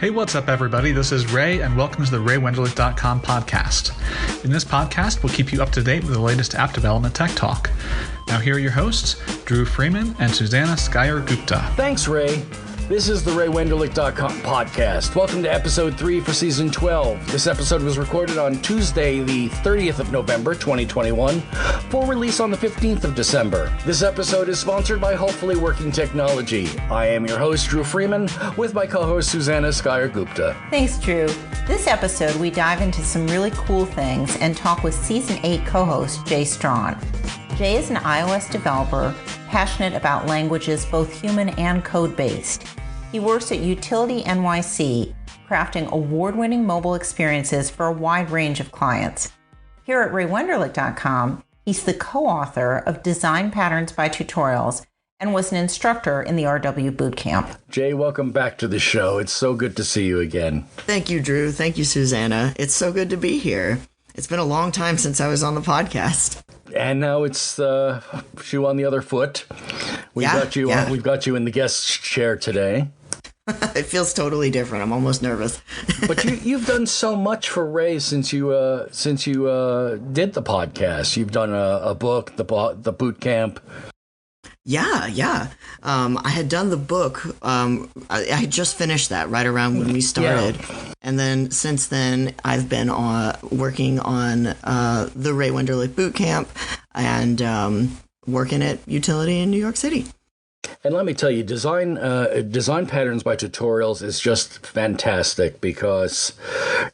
Hey, what's up, everybody? This is Ray, and welcome to the RayWenderlich.com podcast. In this podcast, we'll keep you up to date with the latest app development tech talk. Now, here are your hosts, Dru Freeman and Susannah Gupta. Thanks, Ray. This is the RayWenderlich.com podcast. Welcome to episode 3 for season 12. This episode was recorded on Tuesday, the 30th of November, 2021, for release on the 15th of December. This episode is sponsored by Hopefully Working Technology. I am your host, Dru Freeman, with my co-host, Susannah Gupta. Thanks, Dru. This episode, we dive into some really cool things and talk with Season 8 co-host Jay Strawn. Jay is an iOS developer passionate about languages, both human and code-based. He works at Utility NYC, crafting award-winning mobile experiences for a wide range of clients. Here at RayWenderlich.com, he's the co-author of Design Patterns by Tutorials and was an instructor in the RW Bootcamp. Jay, welcome back to the show. It's so good to see you again. Thank you, Dru. Thank you, Susannah. It's so good to be here. It's been a long time since I was on the podcast. And now it's shoe on the other foot. We've got you in the guest chair today. It feels totally different. I'm almost nervous. But you've done so much for Ray since you did the podcast. You've done a book, the boot camp. Yeah. I had done the book. I had just finished that right around when we started. Yeah. And then since then, I've been working on the Ray Wenderlich Bootcamp and working at Utility in New York City. And let me tell you, Design Patterns by Tutorials is just fantastic because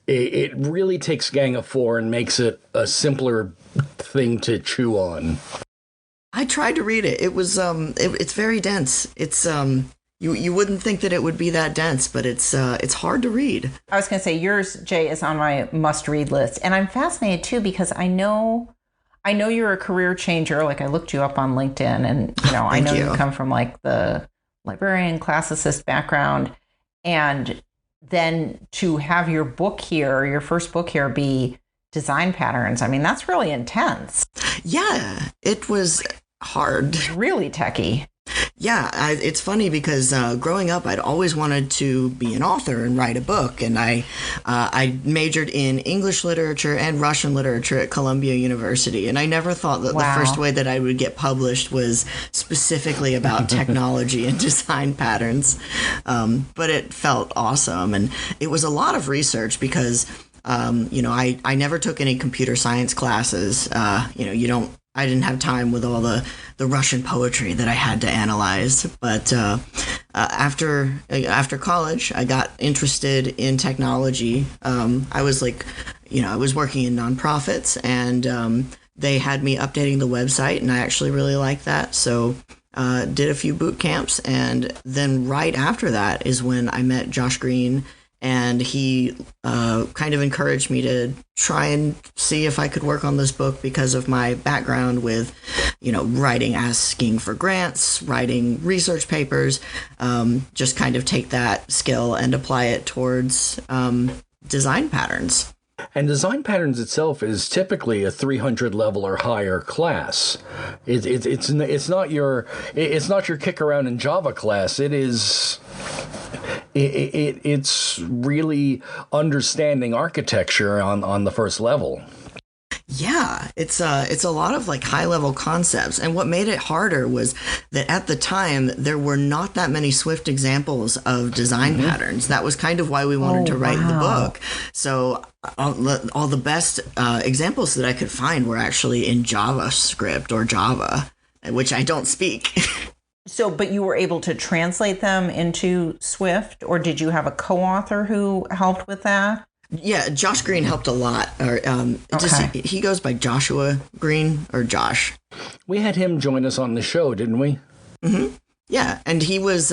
it really takes Gang of Four and makes it a simpler thing to chew on. I tried to read it. It was it's very dense. It's you wouldn't think that it would be that dense, but it's hard to read. I was going to say yours, Jay, is on my must-read list, and I'm fascinated too because I know you're a career changer. Like, I looked you up on LinkedIn, and I know you come from like the librarian, classicist background, and then to have your book here, your first book here, be Design Patterns. I mean, that's really intense. Yeah, it was hard. Really techie. Yeah, it's funny because growing up, I'd always wanted to be an author and write a book, and I majored in English literature and Russian literature at Columbia University, and I never thought that the first way that I would get published was specifically about technology and design patterns, but it felt awesome, and it was a lot of research because I never took any computer science classes. I didn't have time with all the Russian poetry that I had to analyze. But after college, I got interested in technology. I was working in nonprofits, and they had me updating the website, and I actually really liked that. So did a few boot camps, and then right after that is when I met Josh Green. And he kind of encouraged me to try and see if I could work on this book because of my background with, writing, asking for grants, writing research papers, just kind of take that skill and apply it towards design patterns. And Design Patterns itself is typically a 300 level or higher class. It's not your kick around in Java class. It's really understanding architecture on the first level. Yeah, it's a lot of like high level concepts. And what made it harder was that at the time there were not that many Swift examples of design patterns. That was kind of why we wanted to write the book. So all the best examples that I could find were actually in JavaScript or Java, which I don't speak. So, but you were able to translate them into Swift, or did you have a co-author who helped with that? Yeah, Josh Green helped a lot. He goes by Joshua Green or Josh. We had him join us on the show, didn't we? Mm-hmm. Yeah, and he was,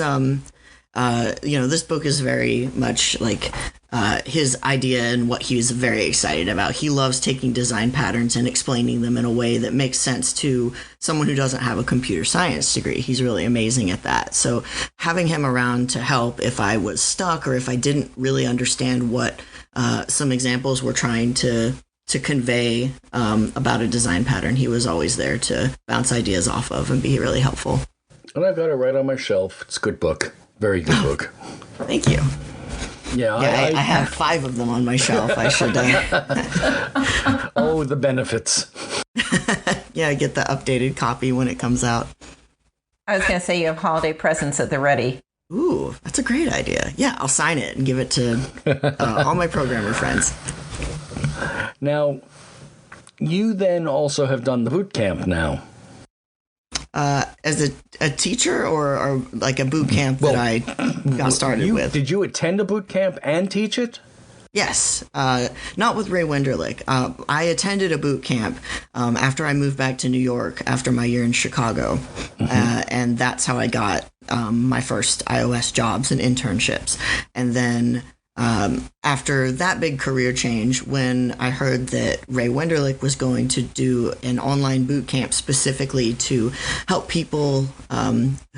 this book is very much like his idea and what he was very excited about. He loves taking design patterns and explaining them in a way that makes sense to someone who doesn't have a computer science degree. He's really amazing at that. So having him around to help if I was stuck or if I didn't really understand what some examples were trying to convey about a design pattern, he was always there to bounce ideas off of and be really helpful. And I've got it right on my shelf. It's a good book. Very good book. Thank you. Yeah, I have 5 of them on my shelf. I should. Oh, the benefits. Yeah, get the updated copy when it comes out. I was going to say you have holiday presents at the ready. Ooh, that's a great idea. Yeah, I'll sign it and give it to all my programmer friends. Now, you then also have done the boot camp now. As a teacher or like a boot camp that I got started with? Did you attend a boot camp and teach it? Yes, not with Ray Wenderlich. I attended a boot camp after I moved back to New York after my year in Chicago, and that's how I got my first iOS jobs and internships. And then after that big career change, when I heard that Ray Wenderlich was going to do an online boot camp specifically to help people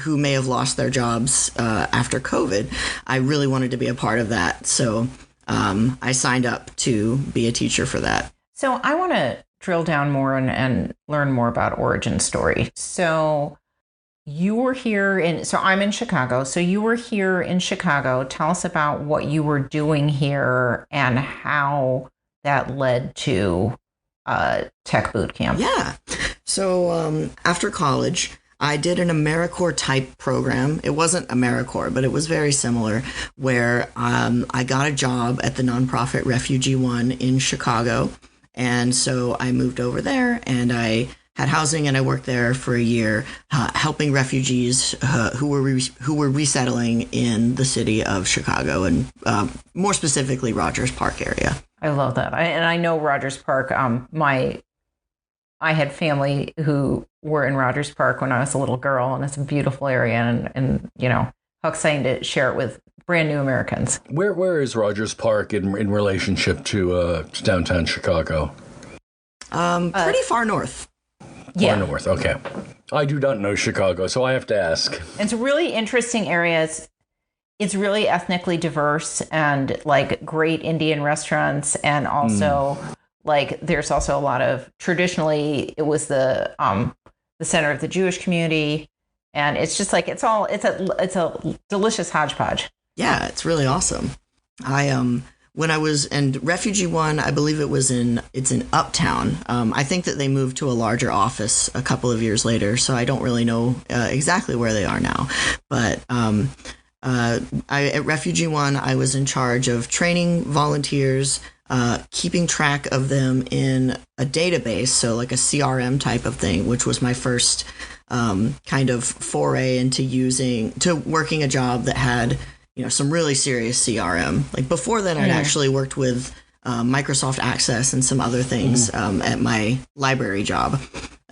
who may have lost their jobs after COVID, I really wanted to be a part of that. So I signed up to be a teacher for that. So I want to drill down more and learn more about origin story. So you were here so I'm in Chicago. So you were here in Chicago. Tell us about what you were doing here and how that led to Tech Boot Camp. Yeah. So after college, I did an AmeriCorps type program. It wasn't AmeriCorps, but it was very similar, where I got a job at the nonprofit Refugee One in Chicago. And so I moved over there and I had housing and I worked there for a year, helping refugees who were resettling in the city of Chicago and more specifically Rogers Park area. I love that. I know Rogers Park. I had family who were in Rogers Park when I was a little girl, and it's a beautiful area, and you know, how exciting to share it with brand new Americans. Where is Rogers Park in relationship to downtown Chicago? Pretty far north. Far north, okay. I do not know Chicago, so I have to ask. It's a really interesting area. It's really ethnically diverse and like great Indian restaurants, and also like there's also a lot of, traditionally it was the center of the Jewish community, and it's just like it's a delicious hodgepodge. Yeah, it's really awesome. When I was in Refugee One, I believe it's in Uptown. I think that they moved to a larger office a couple of years later, so I don't really know exactly where they are now. But at Refugee One, I was in charge of training volunteers, keeping track of them in a database, so like a CRM type of thing, which was my first kind of foray into working a job that had, you know, some really serious CRM. Like before then, I'd actually worked with Microsoft Access and some other things at my library job.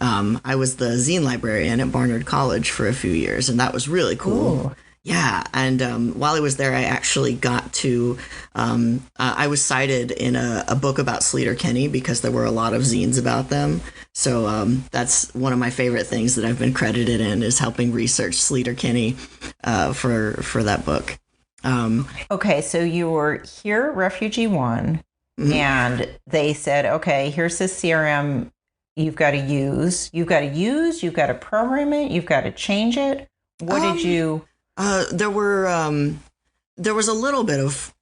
I was the zine librarian at Barnard College for a few years, and that was really cool. Ooh. Yeah, and while I was there, I actually got to, I was cited in a book about Sleater-Kinney because there were a lot of zines about them. So that's one of my favorite things that I've been credited in, is helping research Sleater-Kinney for that book. Okay, so you were here at Refugee One, and they said, okay, here's this CRM you've got to use. You've got to program it, you've got to change it. What did you... There was a little bit of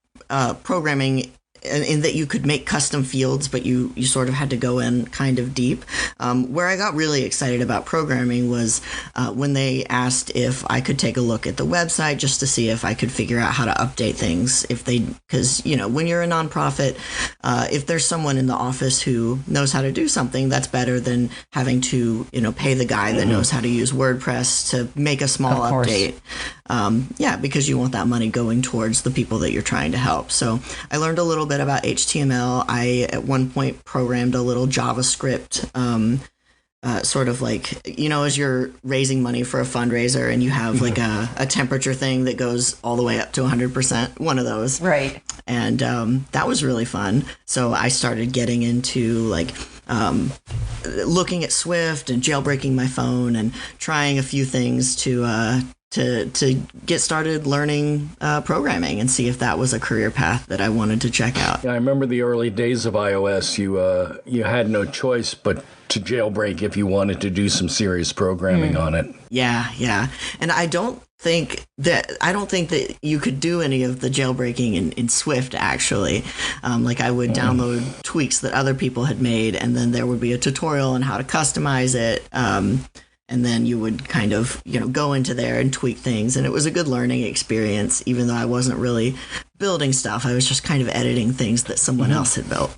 programming in that you could make custom fields, but you sort of had to go in kind of deep. Where I got really excited about programming was when they asked if I could take a look at the website just to see if I could figure out how to update things. Because, you know, when you're a nonprofit, if there's someone in the office who knows how to do something, that's better than having to, you know, pay the guy that knows how to use WordPress to make a small update. Because you want that money going towards the people that you're trying to help. So I learned a little bit about HTML. I, at one point, programmed a little JavaScript, sort of like, you know, as you're raising money for a fundraiser and you have like a temperature thing that goes all the way up to 100%, one of those. Right. And that was really fun. So I started getting into like looking at Swift and jailbreaking my phone and trying a few things to get started learning programming and see if that was a career path that I wanted to check out. Yeah, I remember the early days of iOS. You had no choice but to jailbreak if you wanted to do some serious programming on it. Yeah. And I don't don't think that you could do any of the jailbreaking in Swift, actually. Like, I would download tweaks that other people had made, and then there would be a tutorial on how to customize it. And then you would kind of, go into there and tweak things. And it was a good learning experience, even though I wasn't really building stuff. I was just kind of editing things that someone else had built.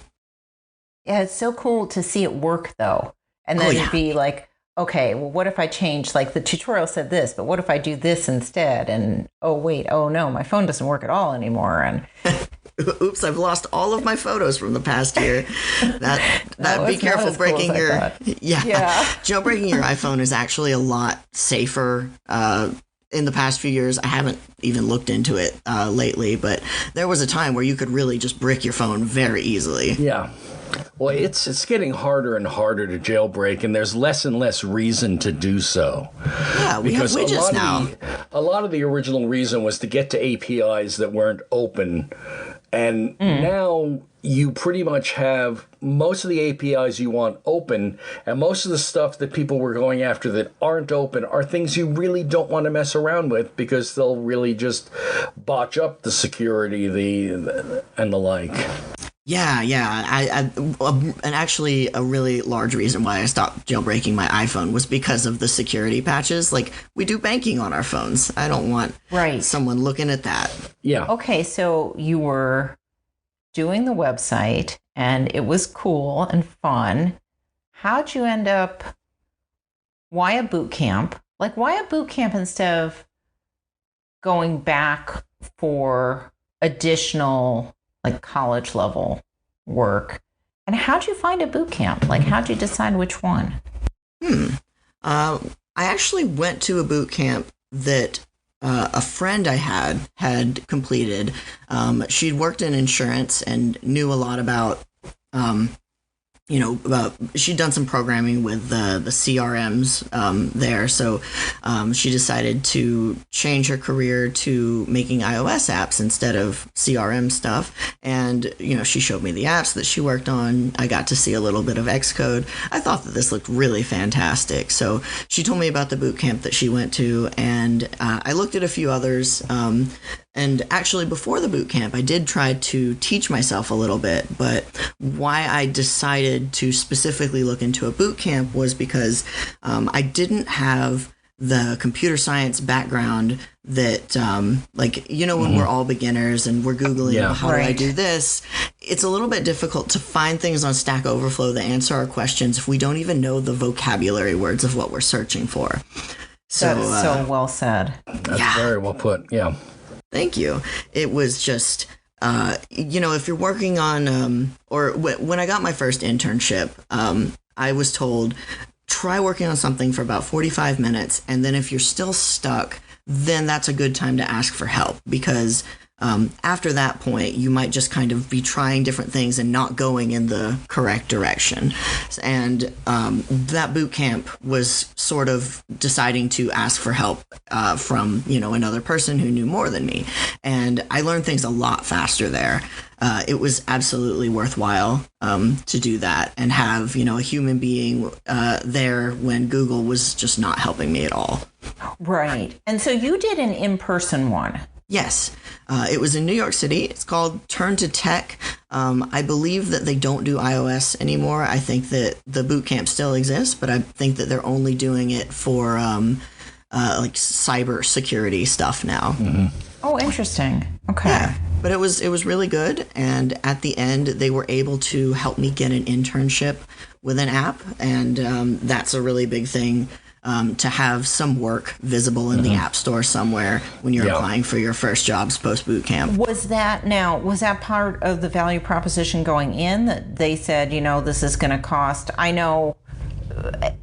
Yeah, it's so cool to see it work, though. And then it'd be like, okay, well, what if I change, like the tutorial said this, but what if I do this instead? And, oh no, my phone doesn't work at all anymore. And oops, I've lost all of my photos from the past year. That be careful breaking your jailbreaking your iPhone is actually a lot safer. In the past few years, I haven't even looked into it lately, but there was a time where you could really just brick your phone very easily. Yeah. Well, it's getting harder and harder to jailbreak, and there's less and less reason to do so. Yeah, we have widgets now. A lot of the original reason was to get to APIs that weren't open, and now you pretty much have most of the APIs you want open, and most of the stuff that people were going after that aren't open are things you really don't want to mess around with because they'll really just botch up the security and the like. Yeah. And actually, a really large reason why I stopped jailbreaking my iPhone was because of the security patches. Like, we do banking on our phones. I don't want someone looking at that. Yeah. Okay, so you were doing the website, and it was cool and fun. How'd you end up? Why a boot camp? Like, why a boot camp instead of going back for additional, like, college level work? And how'd you find a boot camp? Like, how'd you decide which one? I actually went to a boot camp that a friend I had completed. She'd worked in insurance and knew a lot about, she'd done some programming with the CRMs there. So she decided to change her career to making iOS apps instead of CRM stuff. And, she showed me the apps that she worked on. I got to see a little bit of Xcode. I thought that this looked really fantastic. So she told me about the boot camp that she went to, and I looked at a few others. And actually, before the boot camp, I did try to teach myself a little bit, but why I decided to specifically look into a boot camp was because I didn't have the computer science background that, when we're all beginners and we're Googling, how do I do this? It's a little bit difficult to find things on Stack Overflow that answer our questions if we don't even know the vocabulary words of what we're searching for. So, that's so well said. That's very well put, yeah. Thank you. It was just, if you're working on, when I got my first internship, I was told, try working on something for about 45 minutes. And then if you're still stuck, then that's a good time to ask for help, because after that point, you might just kind of be trying different things and not going in the correct direction. And that boot camp was sort of deciding to ask for help from, another person who knew more than me. And I learned things a lot faster there. It was absolutely worthwhile to do that and have, a human being there when Google was just not helping me at all. Right. And so you did an in-person one. Yes. It was in New York City. It's called Turn to Tech. I believe that they don't do iOS anymore. I think that the boot camp still exists, but I think that they're only doing it for like cyber security stuff now. Mm-hmm. Oh, interesting. Okay. Yeah, but it was really good. And at the end, they were able to help me get an internship with an app. And that's a really big thing. To have some work visible in the App Store somewhere when you're applying for your first jobs post boot camp. Was that part of the value proposition going in, that they said, this is going to cost? I know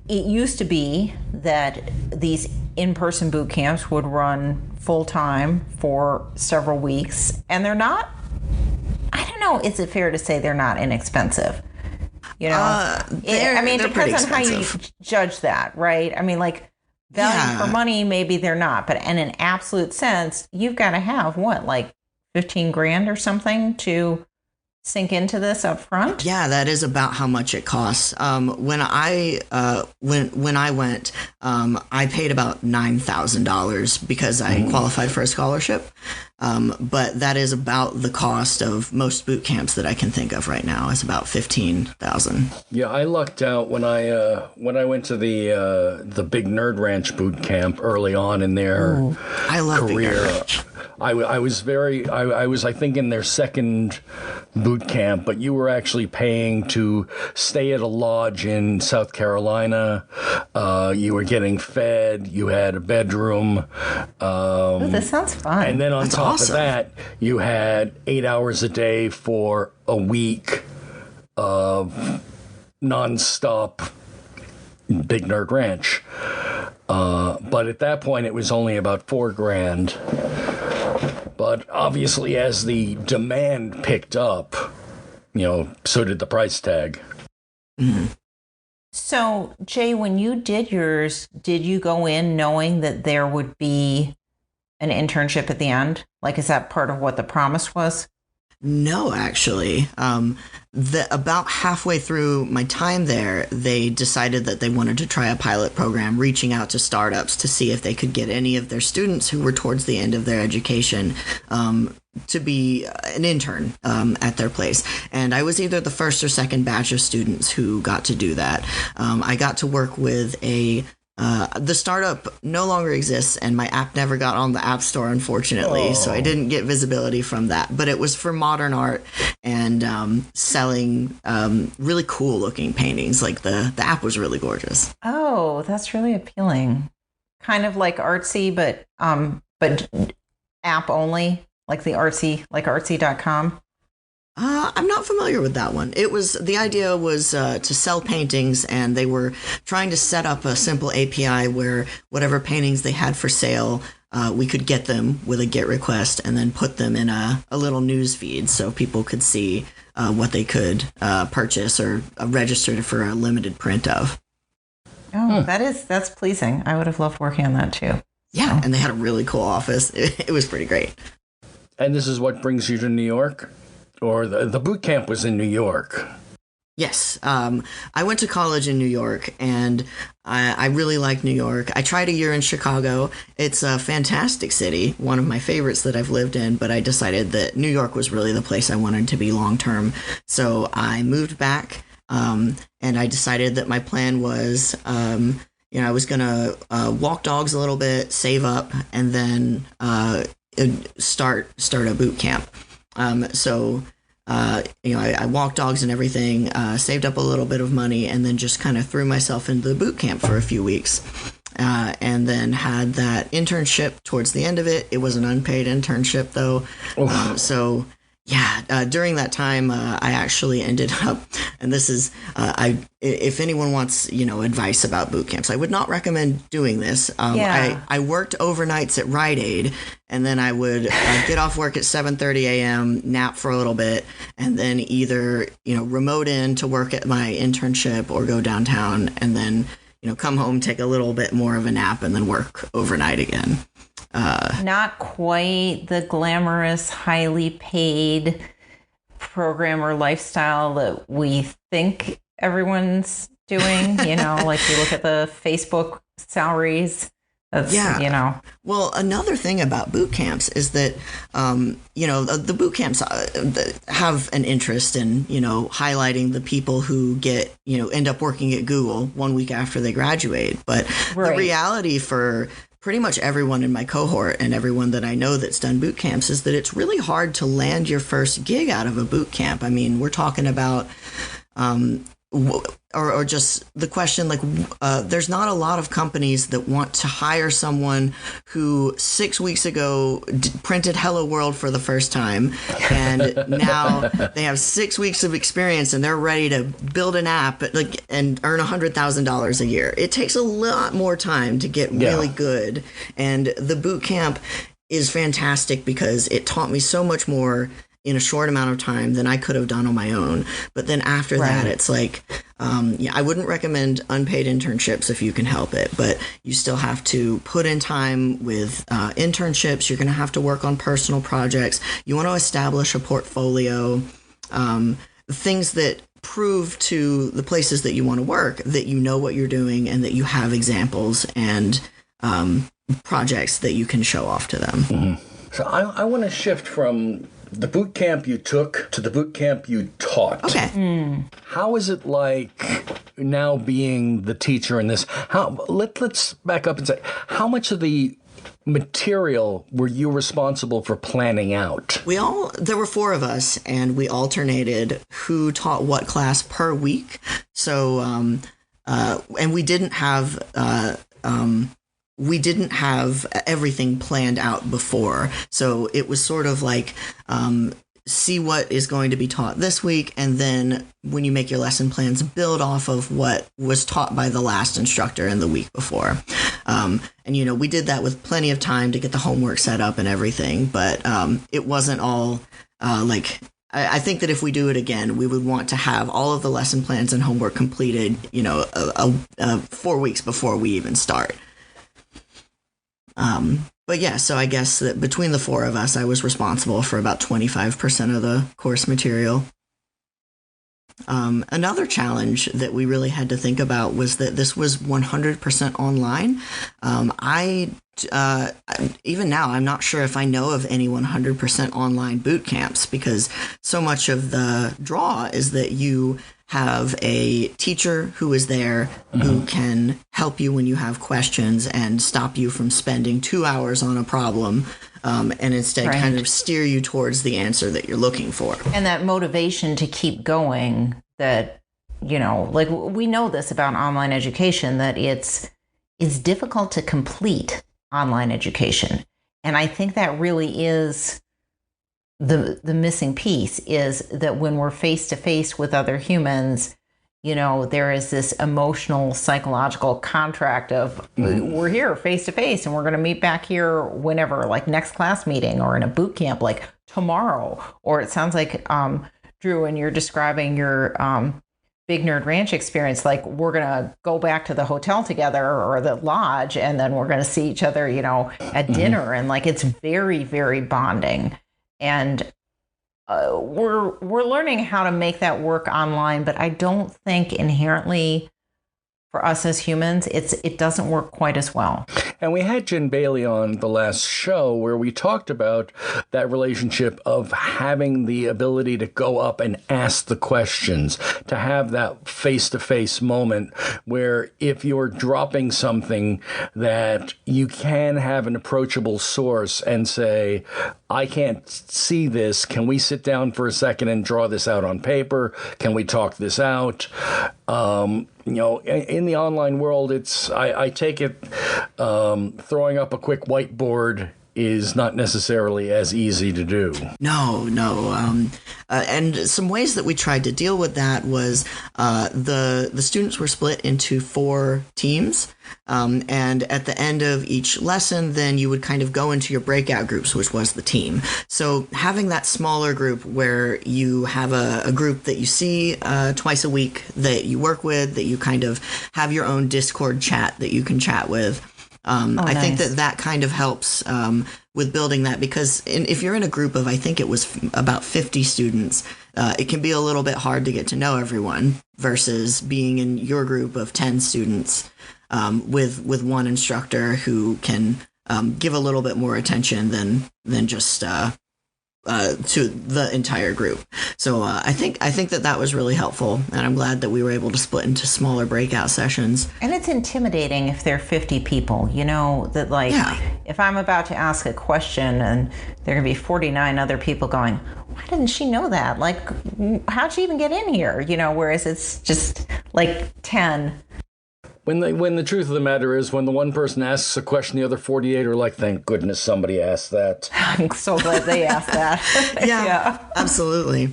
it used to be that these in-person boot camps would run full time for several weeks, and they're not. I don't know. Is it fair to say they're not inexpensive? It depends on how you judge that, right? I mean, like, value for money, maybe they're not, but in an absolute sense, you've got to have $15 grand or something to sink into this up front? Yeah, that is about how much it costs. When I went, I paid about $9,000 because I qualified for a scholarship. But that is about the cost of most boot camps that I can think of right now. It's about $15,000. Yeah, I lucked out when I went to the Big Nerd Ranch boot camp early on in their I love Big career. Nerd Ranch. I was I think in their second boot camp, but you were actually paying to stay at a lodge in South Carolina. You were getting fed. You had a bedroom. This sounds fun. And then on That's top awesome. of that, you had 8 hours a day for a week of nonstop Big Nerd Ranch. But at that point, it was only about $4,000. But obviously, as the demand picked up, so did the price tag. Mm-hmm. So, Jay, when you did yours, did you go in knowing that there would be an internship at the end? Like, is that part of what the promise was? No, actually. About halfway through my time there, they decided that they wanted to try a pilot program, reaching out to startups to see if they could get any of their students who were towards the end of their education to be an intern at their place. And I was either the first or second batch of students who got to do that. I got to work with the startup no longer exists, and my app never got on the App Store, unfortunately, so I didn't get visibility from that. But it was for modern art and selling really cool-looking paintings. Like, the app was really gorgeous. Oh, that's really appealing. Kind of like Artsy, but app only, like the Artsy, like Artsy.com. I'm not familiar with that one. The idea was to sell paintings, and they were trying to set up a simple API where whatever paintings they had for sale, we could get them with a GET request and then put them in a little news feed so people could see what they could purchase or register for a limited print of. Oh, that's pleasing. I would have loved working on that too. Yeah, and they had a really cool office. It was pretty great. And this is what brings you to New York? Or the boot camp was in New York? Yes. I went to college in New York, and I really like New York. I tried a year in Chicago. It's a fantastic city, one of my favorites that I've lived in, but I decided that New York was really the place I wanted to be long term. So I moved back, and I decided that my plan was, I was going to walk dogs a little bit, save up, and then start a boot camp. I walked dogs and everything, saved up a little bit of money, and then just kind of threw myself into the boot camp for a few weeks. And then had that internship towards the end of it. It was an unpaid internship, though. During that time, I actually ended up, and this is, if anyone wants, advice about boot camps, I would not recommend doing this. I worked overnights at Rite Aid, and then I would get off work at 7:30 a.m., nap for a little bit, and then either, remote in to work at my internship or go downtown, and then, come home, take a little bit more of a nap, and then work overnight again. Not quite the glamorous, highly paid programmer lifestyle that we think everyone's doing. Like you look at the Facebook salaries. That's, Well, another thing about boot camps is that, the boot camps have an interest in, highlighting the people who end up working at Google 1 week after they graduate. But the reality for pretty much everyone in my cohort and everyone that I know that's done boot camps is that it's really hard to land your first gig out of a boot camp. I mean, we're talking about, or just the question, there's not a lot of companies that want to hire someone who 6 weeks ago printed Hello World for the first time, and now they have 6 weeks of experience and they're ready to build an app and earn $100,000 a year. It takes a lot more time to get really good, and the boot camp is fantastic because it taught me so much more in a short amount of time than I could have done on my own. But then after that, it's I wouldn't recommend unpaid internships if you can help it, but you still have to put in time with internships. You're going to have to work on personal projects. You want to establish a portfolio. things that prove to the places that you want to work that you know what you're doing and that you have examples and projects that you can show off to them. Mm-hmm. So I want to shift from the boot camp you took to the boot camp you taught. Okay. How is it like now being the teacher in this? Let's back up and say, how much of the material were you responsible for planning out? There were 4 of us, and we alternated who taught what class per week. So, and we didn't have everything planned out before. So it was sort of like, see what is going to be taught this week, and then when you make your lesson plans, build off of what was taught by the last instructor in the week before. And, we did that with plenty of time to get the homework set up and everything, but it wasn't all I think that if we do it again, we would want to have all of the lesson plans and homework completed, 4 weeks before we even start. But yeah, so I guess that between the 4 of us, I was responsible for about 25% of the course material. Another challenge that we really had to think about was that this was 100% online. Even now, I'm not sure if I know of any 100% online boot camps, because so much of the draw is that you have a teacher who is there who can help you when you have questions and stop you from spending 2 hours on a problem, and instead kind of steer you towards the answer that you're looking for. And that motivation to keep going, that, we know this about online education, that it's difficult to complete online education. And I think that really is the missing piece, is that when we're face to face with other humans, there is this emotional, psychological contract of we're here face to face and we're going to meet back here whenever, like next class meeting or in a boot camp, like tomorrow. Or it sounds like, Dru, when you're describing your Big Nerd Ranch experience, like we're going to go back to the hotel together or the lodge, and then we're going to see each other, at dinner. And like, it's very, very bonding. And we're learning how to make that work online, but I don't think inherently for us as humans, it doesn't work quite as well. And we had Jen Bailey on the last show where we talked about that relationship of having the ability to go up and ask the questions, to have that face-to-face moment where if you're dropping something that you can have an approachable source and say, I can't see this. Can we sit down for a second and draw this out on paper? Can we talk this out? In the online world, I take it throwing up a quick whiteboard is not necessarily as easy to do. No. And some ways that we tried to deal with that was the students were split into 4 teams. And at the end of each lesson, then you would kind of go into your breakout groups, which was the team. So having that smaller group where you have a group that you see twice a week that you work with, that you kind of have your own Discord chat that you can chat with. I think that kind of helps with building that, because if you're in a group of, I think it was about 50 students, it can be a little bit hard to get to know everyone versus being in your group of 10 students with one instructor who can give a little bit more attention than just to the entire group. So I think that was really helpful, and I'm glad that we were able to split into smaller breakout sessions. And it's intimidating if there are 50 people, if I'm about to ask a question and there are going to be 49 other people going, why didn't she know that? Like, how'd she even get in here? Whereas it's just like 10. When the truth of the matter is, when the one person asks a question, the other 48 are like, thank goodness somebody asked that. I'm so glad they asked that. Yeah, absolutely.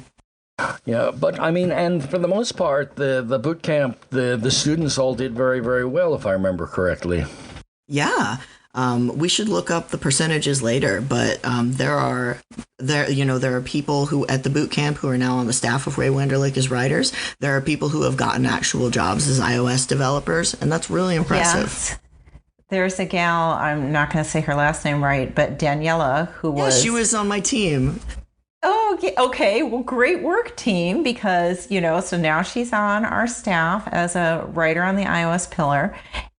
Yeah, but I mean, and for the most part, the boot camp, the students all did very, very well, if I remember correctly. Yeah. We should look up the percentages later, but there are people who at the boot camp who are now on the staff of Ray Wenderlich as writers. There are people who have gotten actual jobs as iOS developers, and that's really impressive. Yes. There's a gal, I'm not going to say her last name right, but Daniela, who was... Yeah, she was on my team. Oh, Okay. Well, great work, team, because, so now she's on our staff as a writer on the iOS pillar.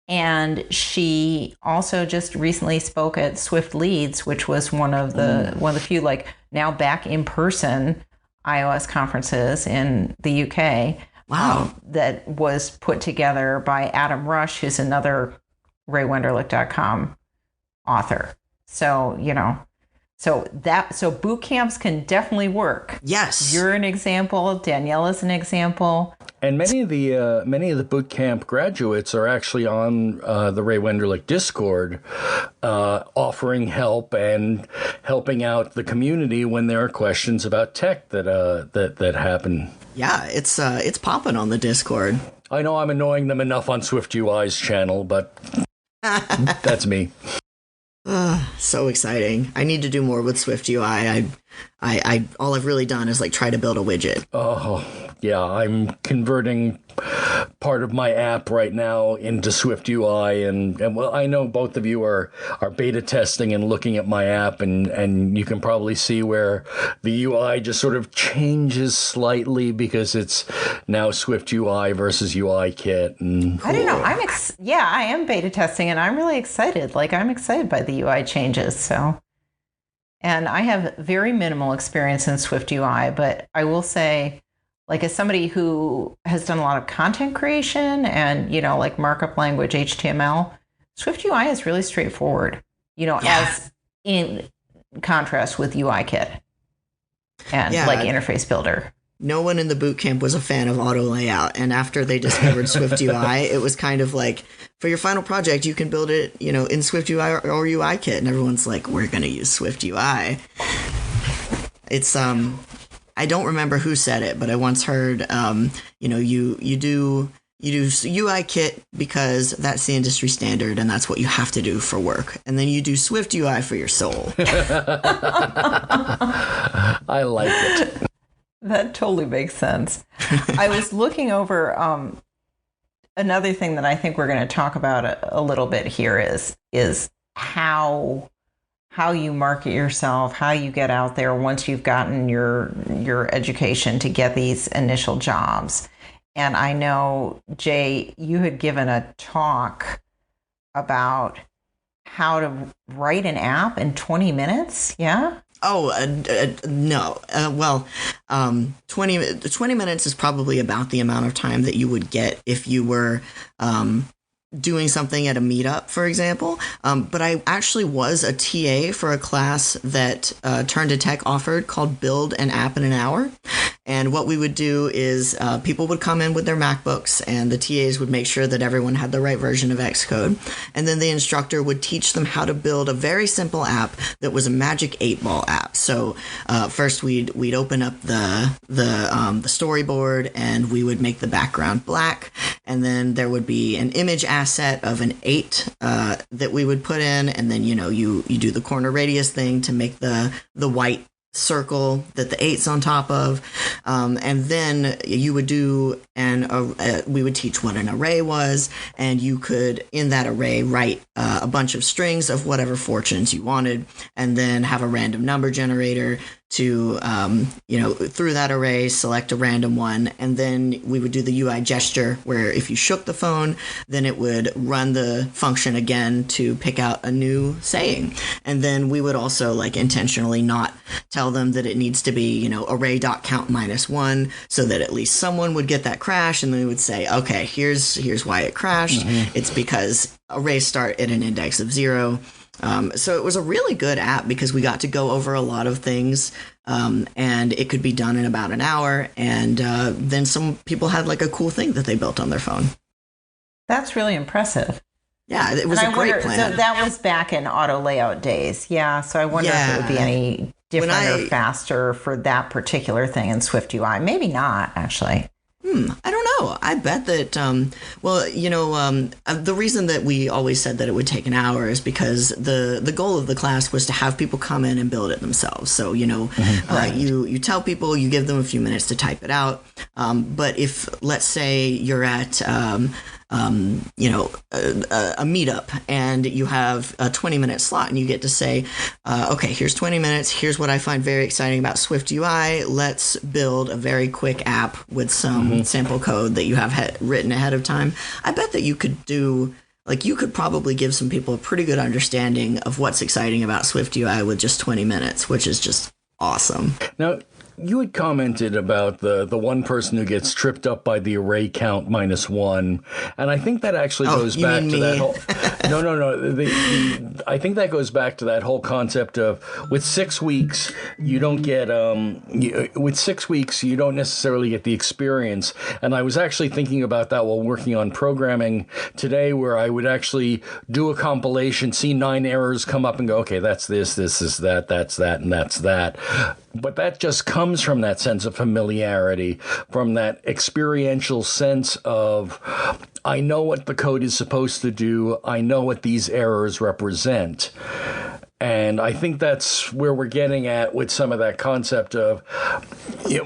And she also just recently spoke at Swift Leads, which was one of the few, like, now back in person iOS conferences in the UK. Wow. That was put together by Adam Rush, who's another RayWenderlich.com author. So, so boot camps can definitely work. Yes. You're an example. Daniela's an example. And many of the boot camp graduates are actually on the Ray Wenderlich Discord, offering help and helping out the community when there are questions about tech that happen. Yeah, it's popping on the Discord. I know I'm annoying them enough on SwiftUI's channel, but that's me. So exciting. I need to do more with SwiftUI. I all I've really done is like try to build a widget. Oh, yeah, I'm converting part of my app right now into SwiftUI, and well, I know both of you are beta testing and looking at my app, and you can probably see where the UI just sort of changes slightly because it's now SwiftUI versus UIKit. And I don't know. I am beta testing, and I'm really excited. Like, I'm excited by the UI changes. So, and I have very minimal experience in SwiftUI, but I will say, like, as somebody who has done a lot of content creation and, like markup language, HTML, SwiftUI is really straightforward, as in contrast with UIKit and like interface builder. No one in the boot camp was a fan of auto layout. And after they discovered SwiftUI, it was kind of like, for your final project, you can build it, in SwiftUI or UIKit. And everyone's like, we're going to use SwiftUI. It's, I don't remember who said it, but I once heard, you do UIKit because that's the industry standard and that's what you have to do for work. And then you do SwiftUI for your soul. I like it. That totally makes sense. I was looking over another thing that I think we're going to talk about a little bit here is how you market yourself, how you get out there once you've gotten your education to get these initial jobs. And I know, Jay, you had given a talk about how to write an app in 20 minutes. Yeah? Oh, no. 20 minutes is probably about the amount of time that you would get if you were doing something at a meetup, for example. But I actually was a TA for a class that Turn to Tech offered called Build an App in an Hour. And what we would do is people would come in with their MacBooks and the TAs would make sure that everyone had the right version of Xcode. And then the instructor would teach them how to build a very simple app that was a Magic 8-Ball app. So first we'd open up the storyboard and we would make the background black. And then there would be an image asset of an 8 that we would put in. And then, you do the corner radius thing to make the white circle that the 8's on top of, and then you would do we would teach what an array was, and you could in that array write a bunch of strings of whatever fortunes you wanted, and then have a random number generator to through that array select a random one, and then we would do the UI gesture where if you shook the phone, then it would run the function again to pick out a new saying. And then we would also intentionally not tell them that it needs to be array.count -1, so that at least someone would get that crash, and then we would say, okay, here's why it crashed. Mm-hmm. It's because arrays start at an index of 0. So it was a really good app because we got to go over a lot of things, and it could be done in about an hour. And then some people had a cool thing that they built on their phone. That's really impressive. Yeah, it was a great plan. So that was back in auto layout days. Yeah, so I wonder if it would be any different or faster for that particular thing in SwiftUI. Maybe not, actually. I don't know. I bet that, the reason that we always said that it would take an hour is because the goal of the class was to have people come in and build it themselves. So, you tell people, you give them a few minutes to type it out. But if, let's say, you're at a meetup, and you have a 20-minute slot, and you get to say, okay, here's 20 minutes. Here's what I find very exciting about Swift UI. Let's build a very quick app with some sample code that you have written ahead of time. I bet that you could do. Like, you could probably give some people a pretty good understanding of what's exciting about Swift UI with just 20 minutes, which is just awesome. Now, you had commented about the one person who gets tripped up by the array count -1, and I think that actually goes back to that whole... No. I think that goes back to that whole concept of with 6 weeks, you don't get... with 6 weeks, you don't necessarily get the experience. And I was actually thinking about that while working on programming today, where I would actually do a compilation, see 9 errors come up and go, okay, that's this is that, that's that, and that's that. But that just comes from that sense of familiarity, from that experiential sense of, I know what the code is supposed to do. I know what these errors represent. And I think that's where we're getting at with some of that concept of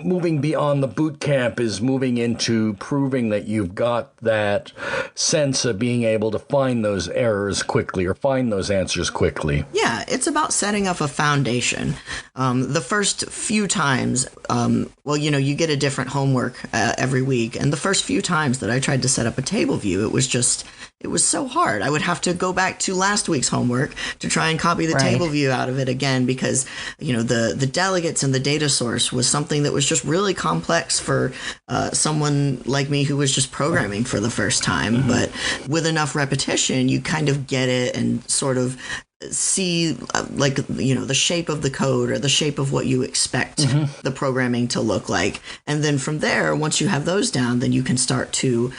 moving beyond the boot camp is moving into proving that you've got that sense of being able to find those errors quickly or find those answers quickly. Yeah, it's about setting up a foundation. The first few times, you get a different homework every week. And the first few times that I tried to set up a table view, it was so hard. I would have to go back to last week's homework to try and copy the table view out of it again because, the delegates and the data source was something that was just really complex for someone like me who was just programming for the first time. But with enough repetition, you kind of get it and sort of see the shape of the code or the shape of what you expect the programming to look like. And then from there, once you have those down, then you can start to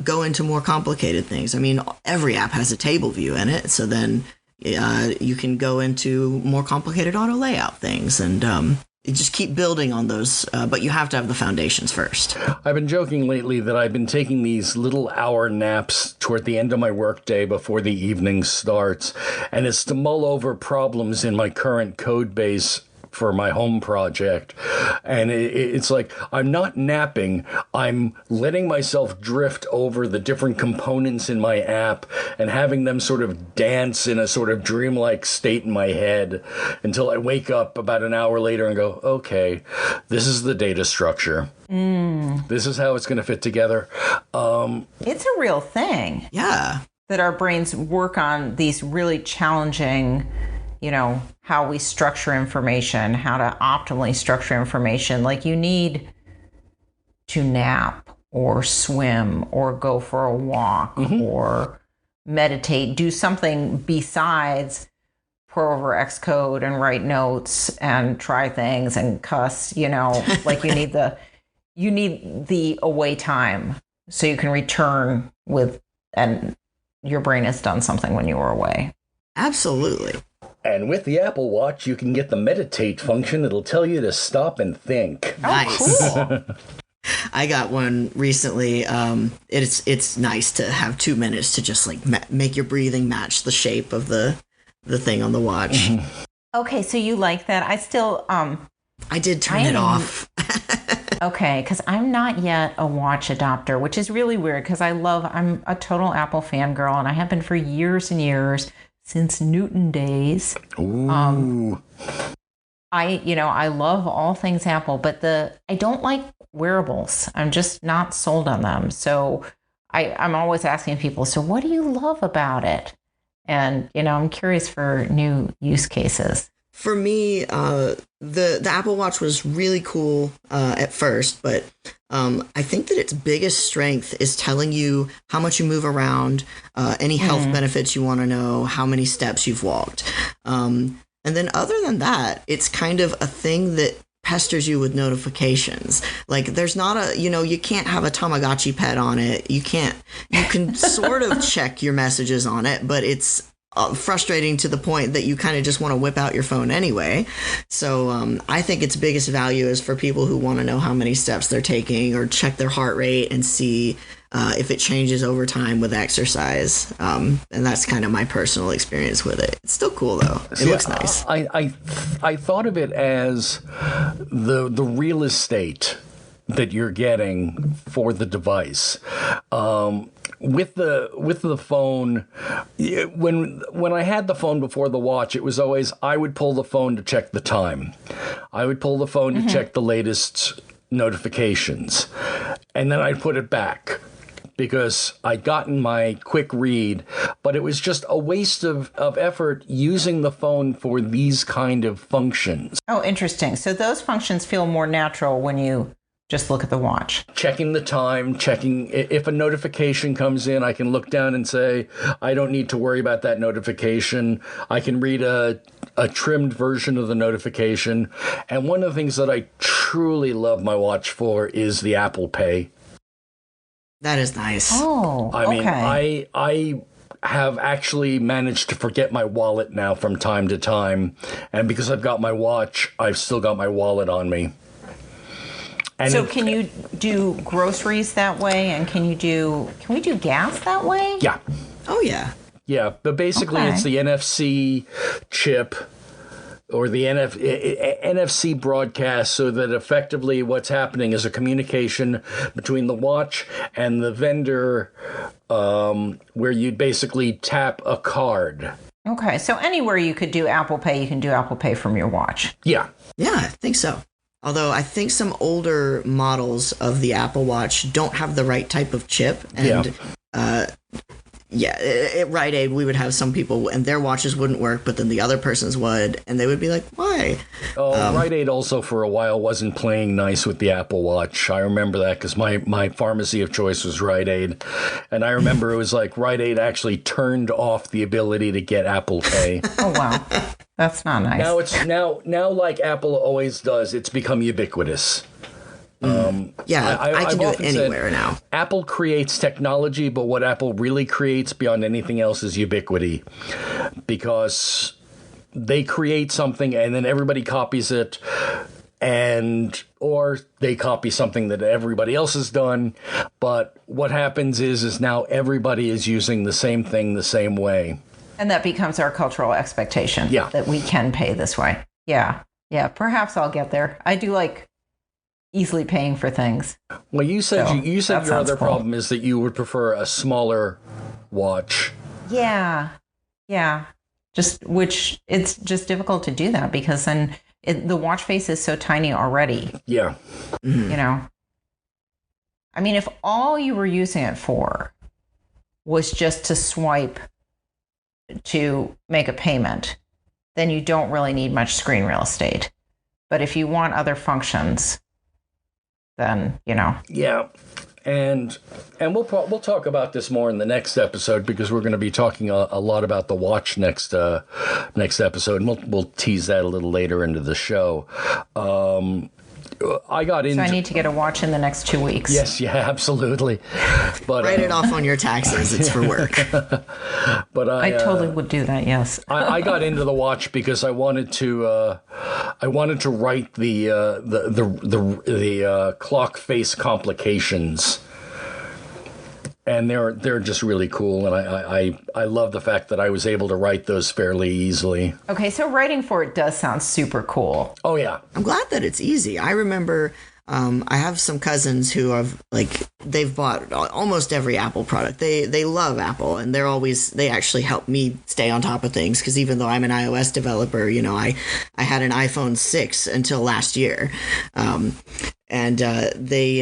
go into more complicated things. I mean, every app has a table view in it. So then you can go into more complicated auto layout things and you just keep building on those, but you have to have the foundations first. I've been joking lately that I've been taking these little hour naps toward the end of my workday before the evening starts, and it's to mull over problems in my current code base for my home project. And it's like, I'm not napping, I'm letting myself drift over the different components in my app and having them sort of dance in a sort of dreamlike state in my head until I wake up about an hour later and go, okay, this is the data structure. This is how it's going to fit together. It's a real thing. Yeah. That our brains work on these really challenging, how we structure information, how to optimally structure information. Like, you need to nap or swim or go for a walk or meditate, do something besides pour over Xcode and write notes and try things and cuss, like you need the away time so you can return and your brain has done something when you were away. Absolutely. And with the Apple Watch, you can get the meditate function. It'll tell you to stop and think. Nice. Oh, cool. I got one recently. It's nice to have 2 minutes to just make your breathing match the shape of the thing on the watch. Okay, so you like that? I still I did turn it off. Okay, because I'm not yet a watch adopter, which is really weird because I'm a total Apple fangirl, and I have been for years and years. Since Newton days. Ooh. I love all things Apple, but I don't like wearables. I'm just not sold on them. So I'm always asking people, so what do you love about it? And, I'm curious for new use cases. For me, the Apple Watch was really cool at first, but I think that its biggest strength is telling you how much you move around, any health benefits you want to know, how many steps you've walked. And then other than that, it's kind of a thing that pesters you with notifications. Like, there's not you can't have a Tamagotchi pet on it. You can sort of check your messages on it, but it's frustrating to the point that you kind of just want to whip out your phone anyway. So I think its biggest value is for people who want to know how many steps they're taking or check their heart rate and see if it changes over time with exercise. And that's kind of my personal experience with it. It's still cool, though. It looks nice. I thought of it as the real estate that you're getting for the device. with the phone, when I had the phone before the watch, it was always I would pull the phone to check the time. I would pull the phone to check the latest notifications, and then I'd put it back because I'd gotten my quick read, but it was just a waste of effort using the phone for these kind of functions. Oh, interesting. So those functions feel more natural when you just look at the watch. Checking the time, checking if a notification comes in, I can look down and say, I don't need to worry about that notification. I can read a trimmed version of the notification. And one of the things that I truly love my watch for is the Apple Pay. That is nice. Oh, I mean, I have actually managed to forget my wallet now from time to time. And because I've got my watch, I've still got my wallet on me. And so can you do groceries that way? And can we do gas that way? Yeah. Oh, yeah. Yeah, but basically it's the NFC chip or the NFC broadcast, so that effectively what's happening is a communication between the watch and the vendor, where you'd basically tap a card. Okay, so anywhere you could do Apple Pay, you can do Apple Pay from your watch. Yeah. Yeah, I think so. Although I think some older models of the Apple Watch don't have the right type of chip. And at Rite Aid, we would have some people, and their watches wouldn't work, but then the other person's would, and they would be like, why? Oh, Rite Aid also for a while wasn't playing nice with the Apple Watch. I remember that because my pharmacy of choice was Rite Aid. And I remember it was like Rite Aid actually turned off the ability to get Apple Pay. Oh, wow. That's not nice. Now it's now like Apple always does, it's become ubiquitous. I can do it anywhere now. Apple creates technology, but what Apple really creates beyond anything else is ubiquity, because they create something and then everybody copies it, or they copy something that everybody else has done. But what happens is now everybody is using the same thing the same way. And that becomes our cultural expectation, that we can pay this way. Yeah. Yeah. Perhaps I'll get there. I do like easily paying for things. Well, you said your other problem is that you would prefer a smaller watch. Yeah. Yeah. Which it's just difficult to do that because then the watch face is so tiny already. Yeah. You know? I mean, if all you were using it for was just to swipe to make a payment, then you don't really need much screen real estate. But if you want other functions, then, Yeah. And we'll talk about this more in the next episode, because we're going to be talking a lot about the watch next episode, and we'll tease that a little later into the show. So I need to get a watch in the next 2 weeks. Yes, yeah, absolutely. But write it off on your taxes. It's for work. But I totally would do that. Yes. I got into the watch because I wanted to write the clock face complications. And they're just really cool, and I love the fact that I was able to write those fairly easily. Okay, so writing for it does sound super cool. Oh yeah, I'm glad that it's easy. I remember I have some cousins who have they've bought almost every Apple product. They love Apple, and they actually help me stay on top of things, because even though I'm an iOS developer, I had an iPhone 6 until last year. And they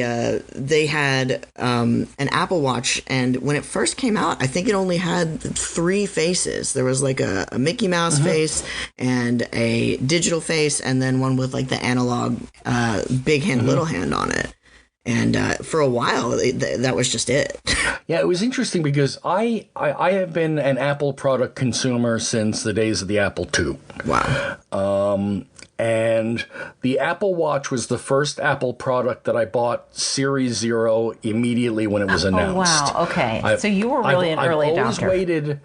had an Apple Watch, and when it first came out, I think it only had 3 faces. There was like a Mickey Mouse face and a digital face, and then one with like the analog big hand, little hand on it. And for a while, that was just it. Yeah, it was interesting because I have been an Apple product consumer since the days of the Apple II. Wow. And the Apple Watch was the first Apple product that I bought Series 0 immediately when it was announced. Oh, wow. Okay. So you were really an early adopter.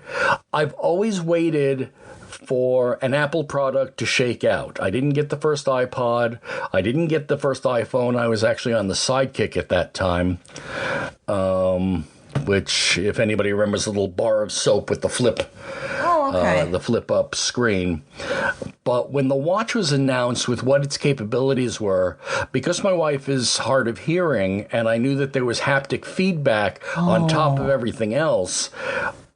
I've always waited for an Apple product to shake out. I didn't get the first iPod. I didn't get the first iPhone. I was actually on the Sidekick at that time, which, if anybody remembers, the little bar of soap with the flip. Oh, Okay. The flip-up screen. But when the watch was announced with what its capabilities were, because my wife is hard of hearing and I knew that there was haptic feedback on top of everything else,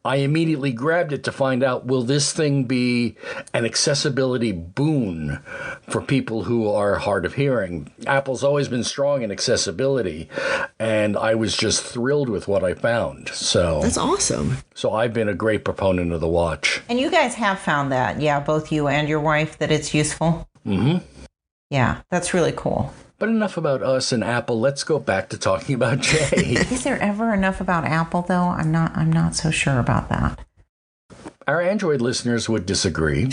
I immediately grabbed it to find out, will this thing be an accessibility boon for people who are hard of hearing? Apple's always been strong in accessibility, and I was just thrilled with what I found. So That's awesome. So I've been a great proponent of the watch. And you guys have found that, yeah, both you and your wife, that it's useful? Mm-hmm. Yeah, that's really cool. But enough about us and Apple. Let's go back to talking about Jay. Is there ever enough about Apple, though? I'm not so sure about that. Our Android listeners would disagree.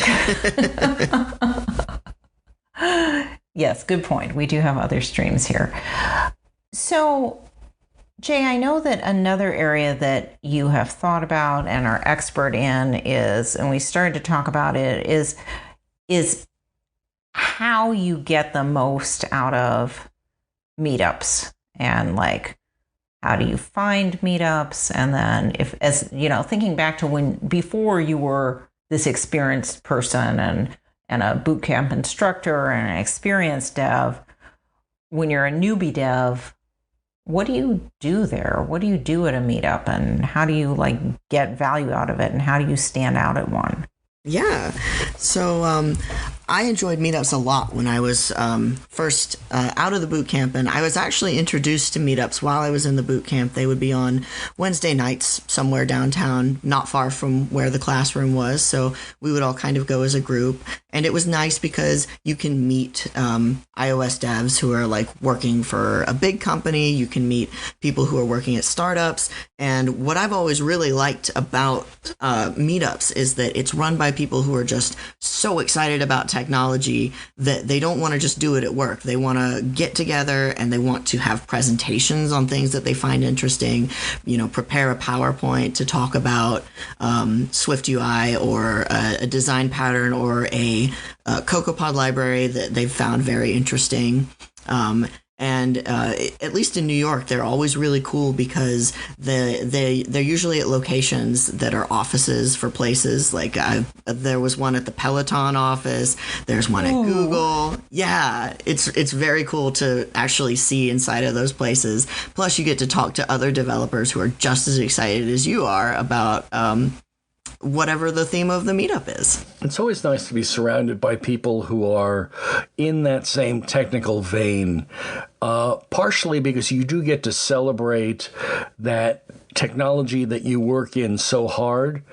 Yes, good point. We do have other streams here. So, Jay, I know that another area that you have thought about and are expert in is, and we started to talk about it, is how you get the most out of meetups, and like, how do you find meetups? And then, if, as you know, thinking back to when before you were this experienced person and a boot camp instructor and an experienced dev, when you're a newbie dev, what do you do there? What do you do at a meetup, and how do you like get value out of it, and how do you stand out at one? Yeah. So I enjoyed meetups a lot when I was first out of the boot camp, and I was actually introduced to meetups while I was in the boot camp. They would be on Wednesday nights somewhere downtown, not far from where the classroom was. So we would all kind of go as a group, and it was nice because you can meet iOS devs who are like working for a big company. You can meet people who are working at startups. And what I've always really liked about meetups is that it's run by people who are just so excited about technology that they don't want to just do it at work. They want to get together and they want to have presentations on things that they find interesting, you know, prepare a PowerPoint to talk about Swift UI or a design pattern or a CocoaPod library that they've found very interesting. And at least in New York, they're always really cool because they're usually at locations that are offices for places. Like there was one at the Peloton office. There's one at Google. Yeah, it's very cool to actually see inside of those places. Plus, you get to talk to other developers who are just as excited as you are about whatever the theme of the meetup is. It's always nice to be surrounded by people who are in that same technical vein, partially because you do get to celebrate that technology that you work in so hard,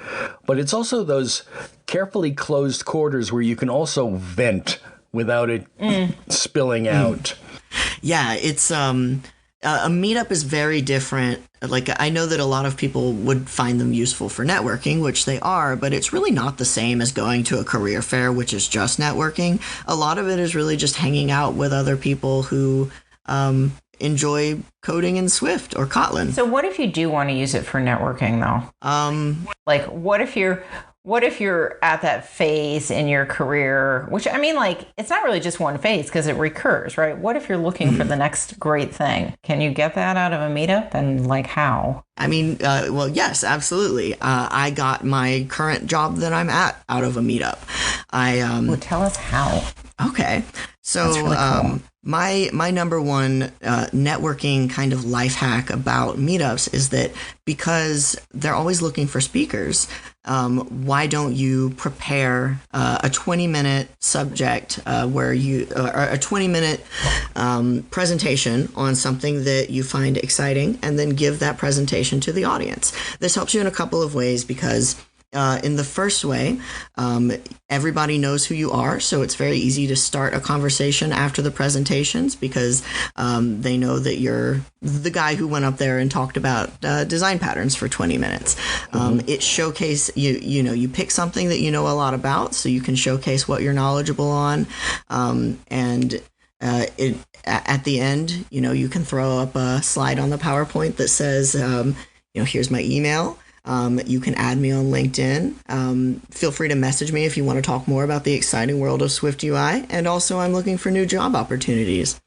but it's also those carefully closed quarters where you can also vent without it spilling out. Yeah, it's a meetup is very different. Like, I know that a lot of people would find them useful for networking, which they are, but it's really not the same as going to a career fair, which is just networking. A lot of it is really just hanging out with other people who enjoy coding in Swift or Kotlin. So what if you do want to use it for networking, though? Like, what if you're at that phase in your career, which, I mean, like, it's not really just one phase because it recurs, right? What if you're looking for the next great thing? Can you get that out of a meetup, and like how? I mean, well, yes, absolutely. I got my current job that I'm at out of a meetup. Well, tell us how. Okay. So That's really cool. My number one networking kind of life hack about meetups is that because they're always looking for speakers, why don't you prepare a 20-minute subject where you or a 20-minute presentation on something that you find exciting, and then give that presentation to the audience. This helps you in a couple of ways because in the first way, everybody knows who you are, so it's very easy to start a conversation after the presentations because they know that you're the guy who went up there and talked about design patterns for 20 minutes. It showcase you pick something that you know a lot about, so you can showcase what you're knowledgeable on, and at the end, you can throw up a slide on the PowerPoint that says, here's my email. You can add me on LinkedIn. Feel free to message me if you want to talk more about the exciting world of Swift UI. And also, I'm looking for new job opportunities.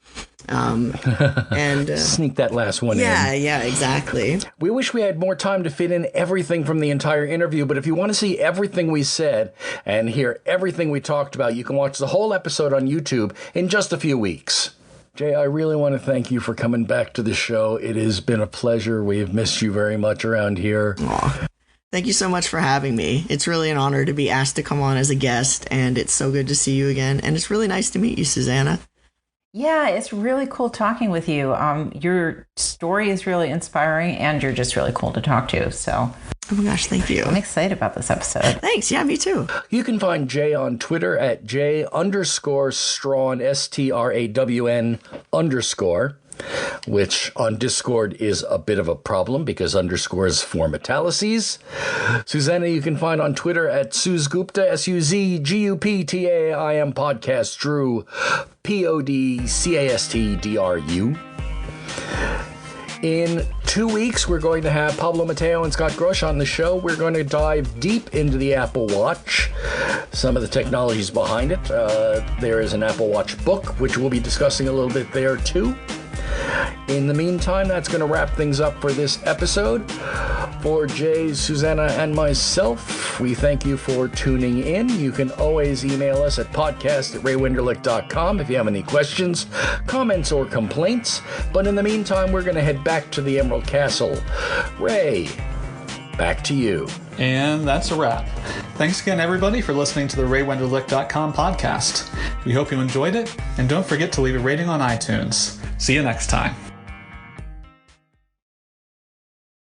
And sneak that last one in. Yeah, exactly. We wish we had more time to fit in everything from the entire interview, but if you want to see everything we said and hear everything we talked about, you can watch the whole episode on YouTube in just a few weeks. Jay, I really want to thank you for coming back to the show. It has been a pleasure. We've missed you very much around here. Aw. Thank you so much for having me. It's really an honor to be asked to come on as a guest, and it's so good to see you again. And it's really nice to meet you, Susannah. Yeah, it's really cool talking with you. Your story is really inspiring, and you're just really cool to talk to. So, oh my gosh, thank you. I'm excited about this episode. Thanks. Yeah, me too. You can find Jay on Twitter at J_Strawn, STRAWN_, which on Discord is a bit of a problem because underscores form italices. Susannah, you can find on Twitter at Suzgupta, SUZGUPTAIM podcast, Dru, PODCASTDRU. In 2 weeks, we're going to have Pablo Mateo and Scott Grosh on the show. We're going to dive deep into the Apple Watch, some of the technologies behind it. There is an Apple Watch book, which we'll be discussing a little bit there too. In the meantime, that's going to wrap things up for this episode. For Jay, Susannah, and myself, we thank you for tuning in. You can always email us at podcast@raywenderlich.com if you have any questions, comments, or complaints. But in the meantime, we're going to head back to the Emerald Castle. Ray, back to you. And that's a wrap. Thanks again, everybody, for listening to the RayWenderlich.com podcast. We hope you enjoyed it, and don't forget to leave a rating on iTunes. See you next time.